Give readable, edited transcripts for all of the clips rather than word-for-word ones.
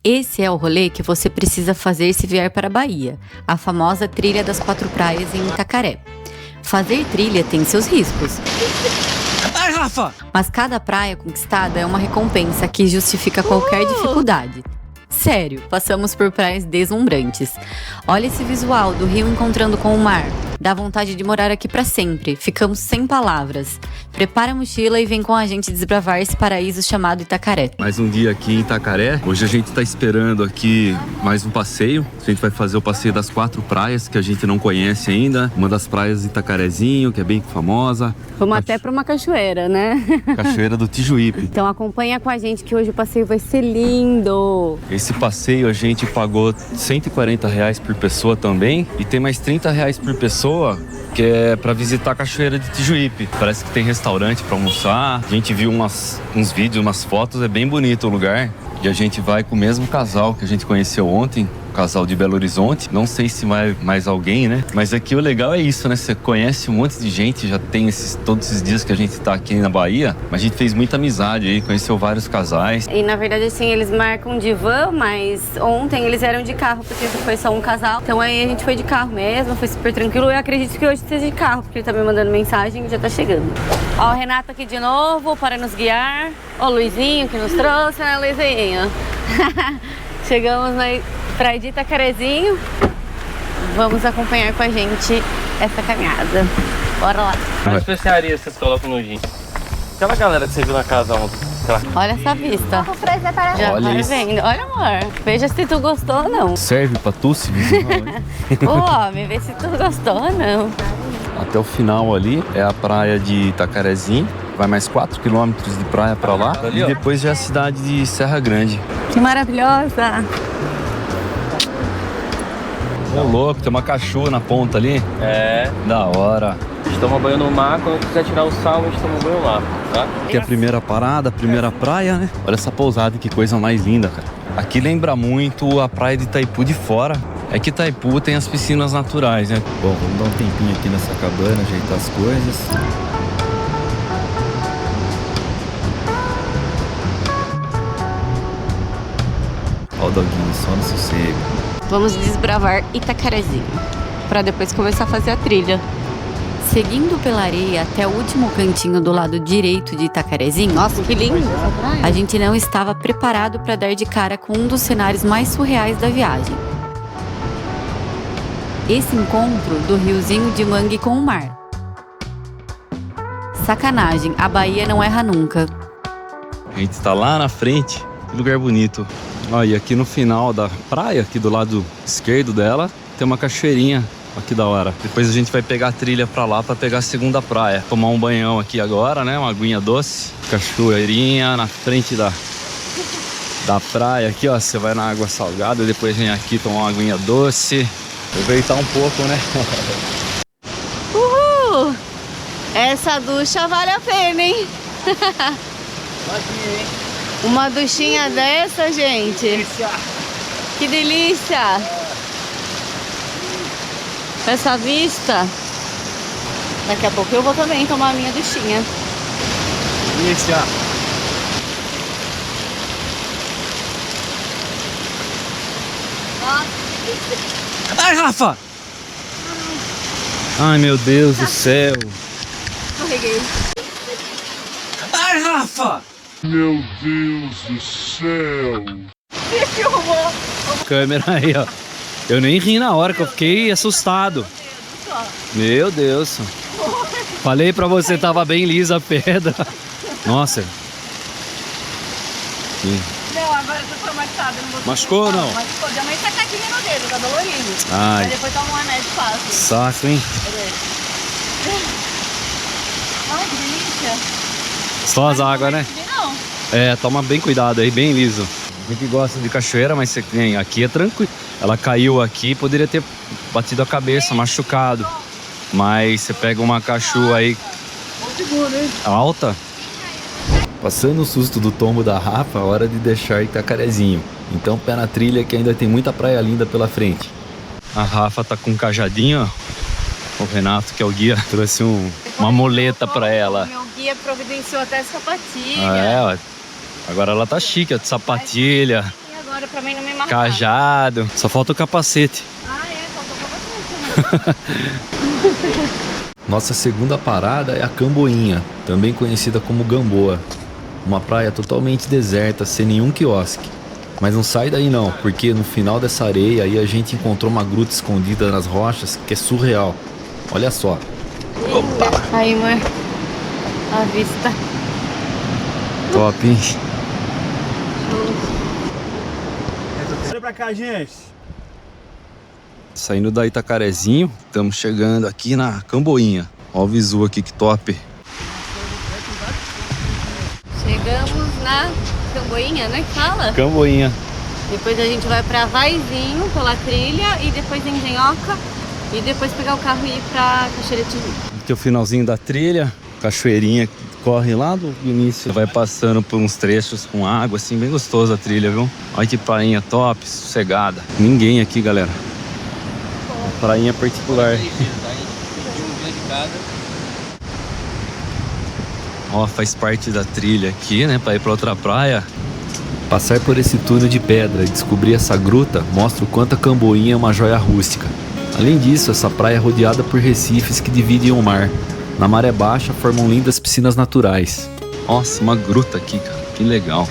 Esse é o rolê que você precisa fazer se vier para a Bahia, a famosa Trilha das 4 Praias em Itacaré. Fazer trilha tem seus riscos. Ai, Rafa! Mas cada praia conquistada é uma recompensa que justifica qualquer dificuldade. Sério, passamos por praias deslumbrantes. Olha esse visual do rio encontrando com o mar. Dá vontade de morar aqui pra sempre. Ficamos sem palavras. Prepara a mochila e vem com a gente desbravar esse paraíso chamado Itacaré. Mais um dia aqui em Itacaré. Hoje a gente tá esperando aqui mais um passeio. A gente vai fazer o passeio das 4 praias que a gente não conhece ainda. Uma das praias de Itacarezinho, que é bem famosa. Vamos até pra uma cachoeira, né? Cachoeira do Tijuípe. Então acompanha com a gente que hoje o passeio vai ser lindo. Esse passeio a gente pagou R$140 por pessoa também. E tem mais R$30 por pessoa, que é pra visitar a Cachoeira de Tijuípe. Parece que tem restaurante pra almoçar. A gente viu uns vídeos, umas fotos, é bem bonito o lugar. E a gente vai com o mesmo casal que a gente conheceu ontem, o casal de Belo Horizonte. Não sei se vai mais alguém, né? Mas aqui o legal é isso, né? Você conhece um monte de gente, já tem todos esses dias que a gente tá aqui na Bahia. Mas a gente fez muita amizade aí, conheceu vários casais. E na verdade, assim, eles marcam de van, mas ontem eles eram de carro, porque foi só um casal. Então aí a gente foi de carro mesmo, foi super tranquilo. Eu acredito que hoje seja de carro, porque ele tá me mandando mensagem e já tá chegando. Ó, o Renato aqui de novo, para nos guiar. Ó, o Luizinho que nos trouxe, né, Luizinho? Chegamos na praia de Itacarezinho. Vamos acompanhar com a gente essa caminhada. Bora lá. Quais especiarias vocês colocam no gin? Aquela galera que você viu na casa ontem. Olha essa vista. Já Olha vai isso. vendo. Olha, amor. Veja se tu gostou ou não. Serve pra tu se visual, Ô, homem, vê se tu gostou ou não. Até o final ali é a praia de Itacarezinho. Vai mais 4 quilômetros de praia pra lá. Ali, E ó. depois já é a cidade de Serra Grande. Que maravilhosa. Ô, louco, tem uma cachoeira na ponta ali. É, Da hora. a gente toma banho no mar, quando quiser tirar o sal, a gente toma banho lá, tá? Aqui é a primeira parada, a primeira praia, né? Olha essa pousada, que coisa mais linda, cara. Aqui lembra muito a praia de Itaipu de fora. É que Itaipu tem as piscinas naturais, né? Bom, vamos dar um tempinho aqui nessa cabana, ajeitar as coisas. Ó o doguinho, só no sossego. Vamos desbravar Itacarezinho, pra depois começar a fazer a trilha. Seguindo pela areia até o último cantinho do lado direito de Itacarezinho, Nossa, que lindo essa praia. a gente não estava preparado para dar de cara com um dos cenários mais surreais da viagem. Esse encontro do riozinho de mangue com o mar. Sacanagem, a Bahia não erra nunca. A gente tá lá na frente, que lugar bonito. Ó, e aqui no final da praia, aqui do lado esquerdo dela, tem uma cachoeirinha. Ó, que da hora. Depois a gente vai pegar a trilha pra lá pra pegar a segunda praia. Tomar um banhão aqui agora, né? Uma aguinha doce. Cachoeirinha na frente da praia aqui, ó. Você vai na água salgada, depois vem aqui tomar uma aguinha doce. Aproveitar um pouco, né? Uhul! Essa ducha vale a pena, hein? Uma duchinha dessa, gente. Que delícia! Essa vista. Daqui a pouco eu vou também tomar a minha duchinha. Delícia! Ai, Rafa! Ai, meu Deus do céu! Escorreguei. Ai, Rafa! Meu Deus do céu! Me filmou. Câmera aí, ó. Eu nem ri na hora que eu fiquei assustado. Meu Deus. Falei pra você, tava bem lisa a pedra. Nossa. Não, agora eu tô traumatizada. Não vou Machucou ou não? Machucou. Deu uma estacadinha no dedo, tá dolorido. Ai. Mas depois toma um remédio fácil. Saco, hein? Ai, que delícia. Só as águas, né? Não. É, toma bem cuidado aí, bem liso. A gente gosta de cachoeira, mas você tem aqui é tranquilo. Ela caiu aqui, poderia ter batido a cabeça, machucado. Mas você pega uma cachoeira aí alta. Passando o susto do tombo da Rafa, hora de deixar Itacarezinho. Então pé na trilha que ainda tem muita praia linda pela frente. A Rafa tá com um cajadinho, ó. O Renato, que é o guia, trouxe uma muleta pra ela. Meu guia providenciou até sapatilha. É, ó. Agora ela tá chique, ó, de sapatilha. E agora hora pra mim não me matar. cajado. Só falta o capacete. Ah, faltou o capacete. Nossa segunda parada é a Camboinha, também conhecida como Gamboa. Uma praia totalmente deserta, sem nenhum quiosque. Mas não sai daí não, porque no final dessa areia aí a gente encontrou uma gruta escondida nas rochas que é surreal. Olha só. Opa! Aí, amor. A vista. Top, hein? Olha pra cá, gente. Saindo da Itacarezinho, estamos chegando aqui na Camboinha. Olha o visu aqui, que top. Chegamos na Camboinha, né? Que fala? Camboinha. Depois a gente vai pra Vaizinho pela trilha e depois Engenhoca e depois pegar o carro e ir pra Cachoeira de Tijuca. Aqui é o finalzinho da trilha, cachoeirinha que corre lá do início. Vai passando por uns trechos com água, assim, bem gostoso a trilha, viu? Olha que prainha top, sossegada. Ninguém aqui, galera. Prainha particular. Ó, faz parte da trilha aqui, né? Pra ir pra outra praia. Passar por esse túnel de pedra e descobrir essa gruta mostra o quanto a Camboinha é uma joia rústica. Além disso, essa praia é rodeada por recifes que dividem o mar. Na maré baixa formam lindas piscinas naturais. Nossa, uma gruta aqui, cara. Que legal.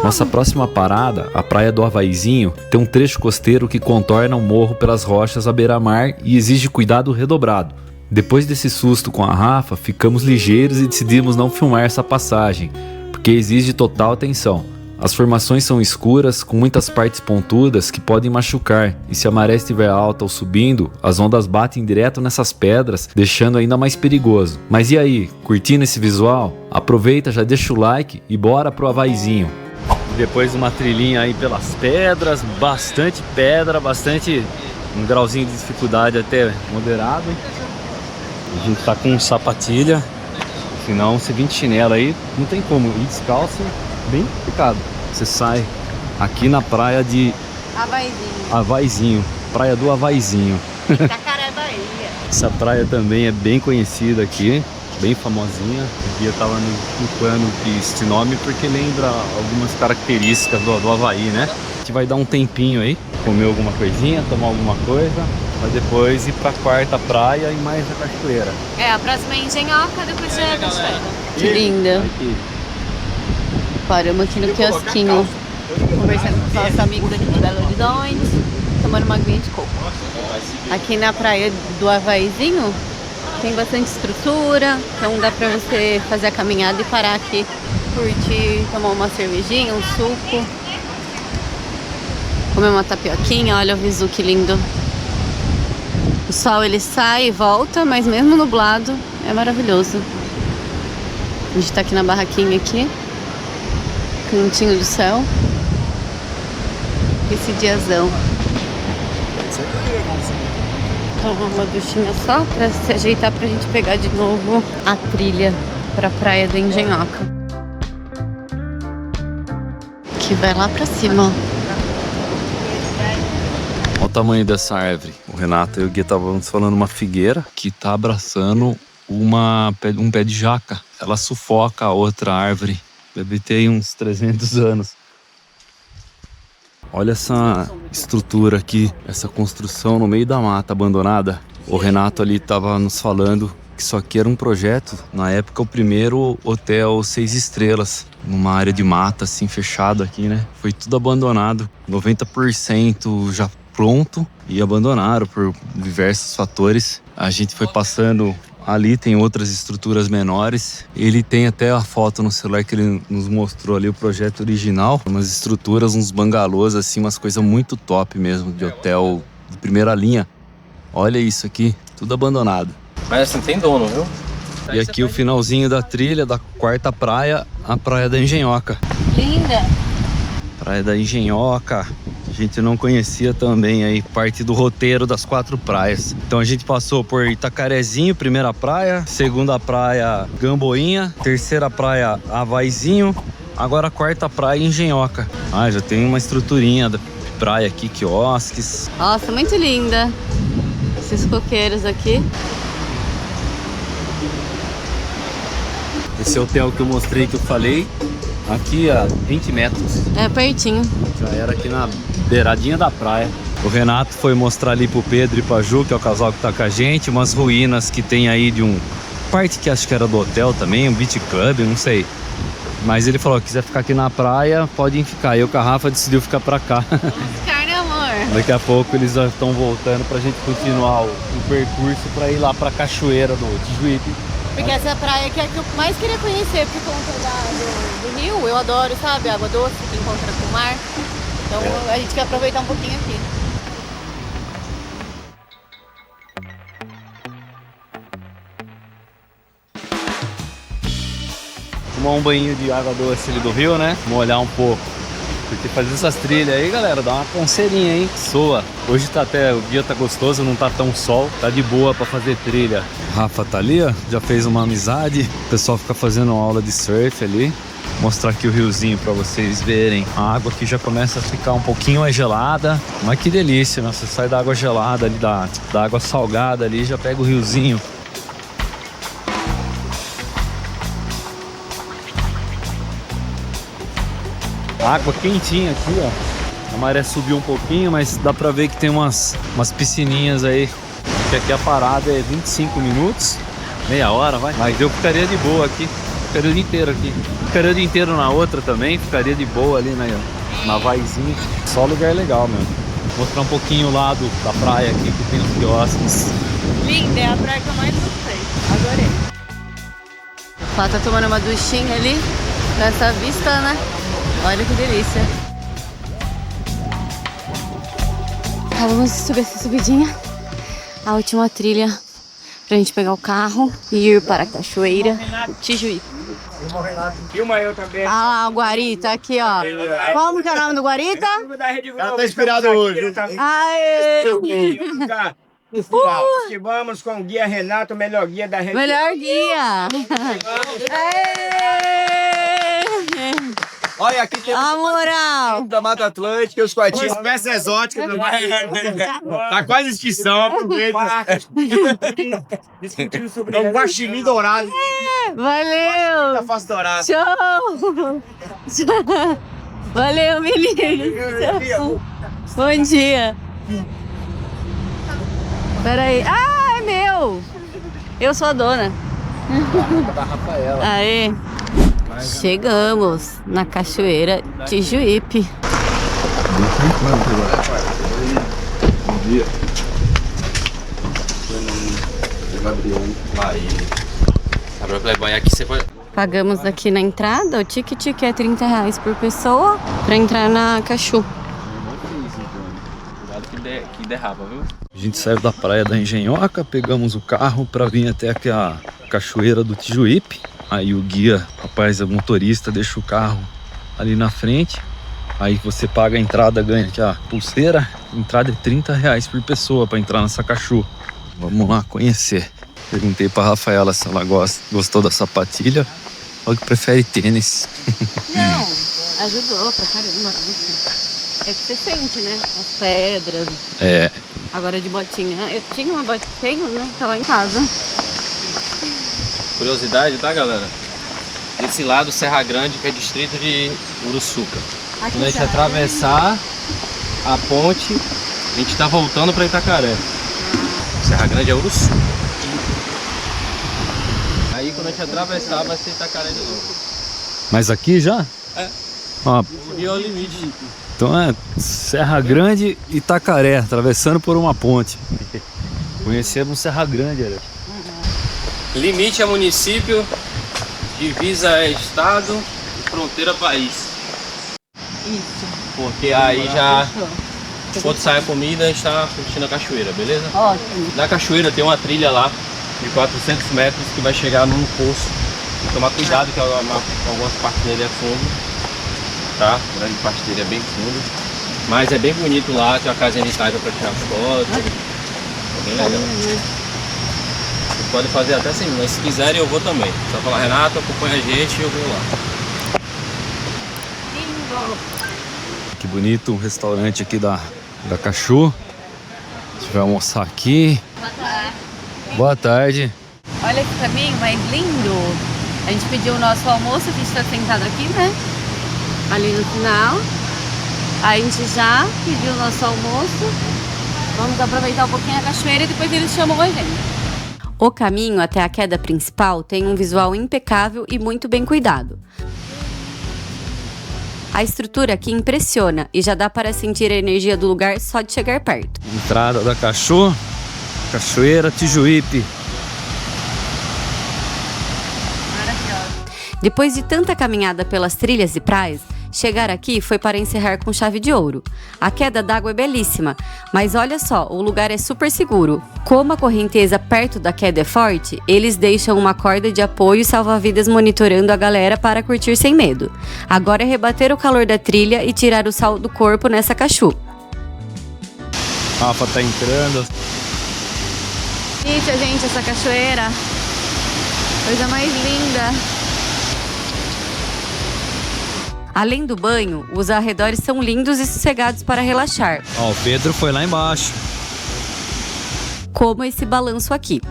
Nossa próxima parada, a Praia do Havaizinho, tem um trecho costeiro que contorna o morro pelas rochas à beira-mar e exige cuidado redobrado. Depois desse susto com a Rafa, ficamos ligeiros e decidimos não filmar essa passagem, porque exige total atenção. As formações são escuras, com muitas partes pontudas que podem machucar, e se a maré estiver alta ou subindo, as ondas batem direto nessas pedras, deixando ainda mais perigoso. Mas e aí, curtindo esse visual? Aproveita, já deixa o like e bora pro Havaizinho. Depois uma trilhinha aí pelas pedras, bastante pedra, bastante um grauzinho de dificuldade até moderado. A gente tá com sapatilha, senão se vir de chinelo aí, não tem como, ir descalço, bem complicado. Você sai aqui na praia de Havaizinho, praia do Havaizinho. Itacaré, Bahia. Essa praia também é bem conhecida aqui, bem famosinha. O Bia tava no plano desse nome porque lembra algumas características do Havaí, né? A gente vai dar um tempinho aí, comer alguma coisinha, tomar alguma coisa, pra depois ir pra quarta praia e mais a cachoeira. É, a próxima é Engenhoca, depois é a cachoeira. Que linda. Aqui. Paramos aqui no quiosquinho, conversando com os nossos amigos aqui de Belo Horizonte, tomando uma aguinha de coco. Aqui na praia do Havaizinho tem bastante estrutura, então dá pra você fazer a caminhada e parar aqui, curtir, tomar uma cervejinha, um suco, comer uma tapioquinha. Olha o visu, que lindo. O sol ele sai e volta, mas mesmo nublado é maravilhoso. A gente tá aqui na barraquinha aqui, cantinho do céu. Esse diazão. Tomar uma duchinha só pra se ajeitar pra gente pegar de novo a trilha pra praia do Engenhoca, que vai lá pra cima. Olha o tamanho dessa árvore. O Renato e o Gui estavam falando uma figueira que tá abraçando um pé de jaca. Ela sufoca a outra árvore. Deve ter uns 300 anos. Olha essa estrutura aqui, essa construção no meio da mata abandonada. O Renato ali estava nos falando que isso aqui era um projeto, na época o primeiro hotel 6 estrelas, numa área de mata assim fechado aqui, né? Foi tudo abandonado, 90% já pronto e abandonaram por diversos fatores. A gente foi passando. Ali tem outras estruturas menores. Ele tem até a foto no celular que ele nos mostrou ali, o projeto original. Umas estruturas, uns bangalôs assim, umas coisas muito top mesmo, de hotel de primeira linha. Olha isso aqui, tudo abandonado. Mas assim, tem dono, viu? E aqui o finalzinho da trilha, da quarta praia, a Praia da Engenhoca. Linda! Praia da Engenhoca. A gente não conhecia também aí parte do roteiro das 4 praias. Então a gente passou por Itacarezinho, primeira praia, segunda praia Gamboinha, terceira praia Havaizinho, agora a quarta praia Engenhoca. Ah, já tem uma estruturinha da praia aqui, quiosques. Nossa, muito linda. Esses coqueiros aqui. Esse hotel que eu mostrei, que eu falei, Aqui a 20 metros. É pertinho. Já era aqui na beiradinha da praia. O Renato foi mostrar ali pro Pedro e pra Ju, que é o casal que tá com a gente, umas ruínas que tem aí de um parte que acho que era do hotel também, um beach club, não sei. Mas ele falou que quiser ficar aqui na praia, podem ficar. Eu com a Rafa decidiu ficar pra cá. Ficar, né, amor? Daqui a pouco eles já estão voltando pra gente continuar o percurso pra ir lá pra cachoeira do Tijuípe. Porque essa praia aqui é a que eu mais queria conhecer por conta do rio. Eu adoro, sabe? Água doce que encontra com o mar. Então a gente quer aproveitar um pouquinho aqui. Tomar um banho de água doce ali do rio, né? Molhar um pouco. Porque fazer essas trilhas aí, galera, dá uma conceirinha, hein? Soa. Hoje tá até, o dia tá gostoso, não tá tão sol. Tá de boa pra fazer trilha. Rafa tá ali, ó. Já fez uma amizade. O pessoal fica fazendo uma aula de surf ali. Vou mostrar aqui o riozinho pra vocês verem. A água aqui já começa a ficar um pouquinho mais gelada. Mas que delícia, né? Você sai da água gelada ali, da água salgada ali, já pega o riozinho. Água quentinha aqui, ó. A maré subiu um pouquinho, mas dá pra ver que tem umas piscininhas aí. Que aqui a parada é 25 minutos, meia hora, vai. Mas eu ficaria de boa aqui. Ficaria o dia inteiro aqui. Ficaria o dia inteiro na outra também. Ficaria de boa ali na vaizinha. Só lugar legal mesmo. Vou mostrar um pouquinho o lado da praia aqui, que tem os quiosques. Linda, é a praia que eu mais gostei. Adorei. Ela tá tomando uma duchinha ali, nessa vista, né? Olha que delícia. Acabamos de subir essa subidinha. A última trilha pra gente pegar o carro e ir para a cachoeira Tijuípe. Filma eu também. Ah lá, o Guarita aqui, ó. Como que é o nome do Guarita? Ela tá inspirada hoje. Aê! Vamos com o guia Renato, o melhor guia da região. Melhor guia! Aê! Olha, aqui tem A moral! da Mata Atlântica, os quartinhos. Espécie exótica. Tá quase extinção. Aproveita. É um guaxinim dourado. Valeu! Da face dourada. Show! Valeu, menino! Bom dia! Peraí. Ah, é meu! Eu sou a dona. Da Rafaela. Aê! Chegamos na cachoeira Tijuípe. Bom dia. Abriu o Playboy aqui, você foi... Pagamos aqui na entrada. O ticket é R$30 por pessoa pra entrar na cachu. Cuidado que derrapa, viu? A gente saiu da praia da Engenhoca, pegamos o carro para vir até aqui a cachoeira do Tijuípe. Aí o guia, rapaz, o motorista, deixa o carro ali na frente. Aí você paga a entrada, ganha aqui a pulseira. A entrada é R$30 por pessoa para entrar nessa cachu. Vamos lá conhecer. Perguntei para Rafaela se ela gostou da sapatilha ou que prefere tênis. Não, ajudou pra caramba. É que você sente, né? As pedras. É. Agora de botinha. Eu tinha uma botinha, né? Tava em casa. Curiosidade, tá, galera? Desse lado, Serra Grande, que é distrito de Uruçuca. Quando a gente atravessar a ponte, a gente tá voltando pra Itacaré. Serra Grande é Uruçuca. Aí quando a gente atravessar, vai ser Itacaré de novo. Mas aqui já? É. Ó, O rio é o limite. então é Serra Grande e Itacaré, atravessando por uma ponte. Conhecemos Serra Grande, olha. Limite é município, divisa é estado e fronteira país. Isso. Porque aí já, quando sai a comida, a gente tá curtindo a cachoeira, beleza? Ótimo. Na cachoeira tem uma trilha lá de 400 metros que vai chegar num poço. Tem que tomar cuidado que algumas partes dele é fundo, tá? A grande parte dele é bem fundo. Mas é bem bonito lá, tem uma casinha de taipa pra tirar foto. É bem legal. Vocês podem fazer até sem mim, mas se quiserem eu vou também. Só falar, Renato, acompanha a gente e eu vou lá. Que bonito, um restaurante aqui da Cachu. A gente vai almoçar aqui. Boa tarde. Olha que caminho mais lindo. A gente pediu o nosso almoço, que a gente tá sentado aqui, né? ali no final. Aí a gente já pediu o nosso almoço. Vamos aproveitar um pouquinho a cachoeira e depois eles chamam a gente. O caminho até a queda principal tem um visual impecável e muito bem cuidado. A estrutura aqui impressiona e já dá para sentir a energia do lugar só de chegar perto. Entrada da Cachoeira Tijuípe. Depois de tanta caminhada pelas trilhas e praias, chegar aqui foi para encerrar com chave de ouro. A queda d'água é belíssima, mas olha só, o lugar é super seguro. Como a correnteza perto da queda é forte, eles deixam uma corda de apoio e salva-vidas monitorando a galera para curtir sem medo. Agora é rebater o calor da trilha e tirar o sal do corpo nessa cachu. Rafa tá entrando. Bonita, gente, essa cachoeira. Coisa mais linda. Além do banho, os arredores são lindos e sossegados para relaxar, Ó, o Pedro foi lá embaixo. como esse balanço aqui.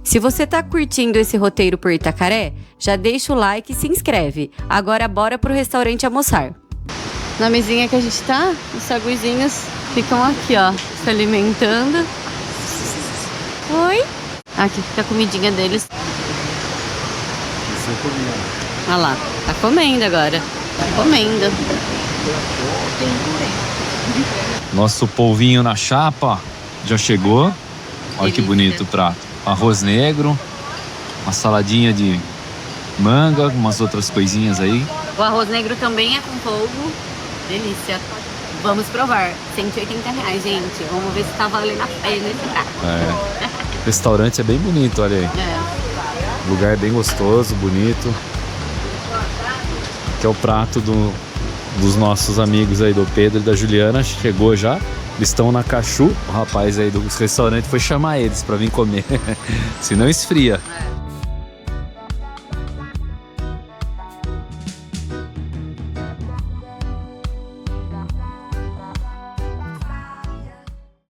Se você tá curtindo esse roteiro por Itacaré, já deixa o like e se inscreve. Agora bora pro restaurante almoçar. Na mesinha que a gente tá, os saguizinhos ficam aqui, ó, se alimentando. Oi? Aqui fica a comidinha deles. Olha lá, tá comendo agora. Tá comendo. Nosso polvinho na chapa já chegou. Olha que bonito o prato. Arroz negro, uma saladinha de manga, umas outras coisinhas aí. O arroz negro também é com polvo. Delícia. Vamos provar. R$180, gente. Vamos ver se tá valendo a pena esse prato. O restaurante é bem bonito, olha aí. O lugar é bem gostoso, bonito. Que é o prato dos nossos amigos aí, do Pedro e da Juliana. Chegou já. Eles estão na Cachu. O rapaz aí do restaurante foi chamar eles pra vir comer. Senão esfria.